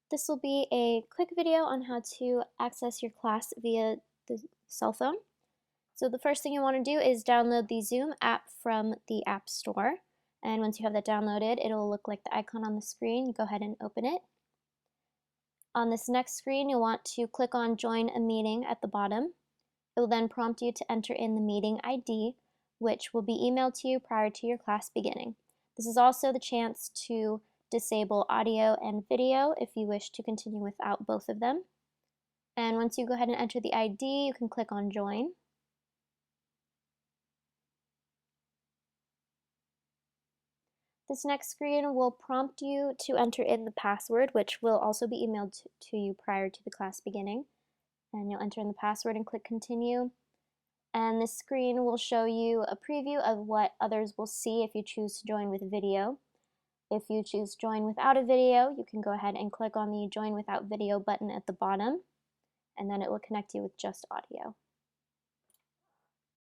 This will be a quick video on how to access your class via the cell phone. So the first thing you want to do is download the Zoom app from the App Store. And once you have that downloaded, it'll look like the icon on the screen. You go ahead and open it. On this next screen, you'll want to click on Join a Meeting at the bottom. It will then prompt you to enter in the meeting ID, which will be emailed to you prior to your class beginning. This is also the chance to disable audio and video if you wish to continue without both of them. And once you go ahead and enter the ID, you can click on Join. This next screen will prompt you to enter in the password, which will also be emailed to you prior to the class beginning. And you'll enter in the password and click Continue. And this screen will show you a preview of what others will see if you choose to join with video. If you choose Join without a video, you can go ahead and click on the Join without video button at the bottom, and then it will connect you with just audio.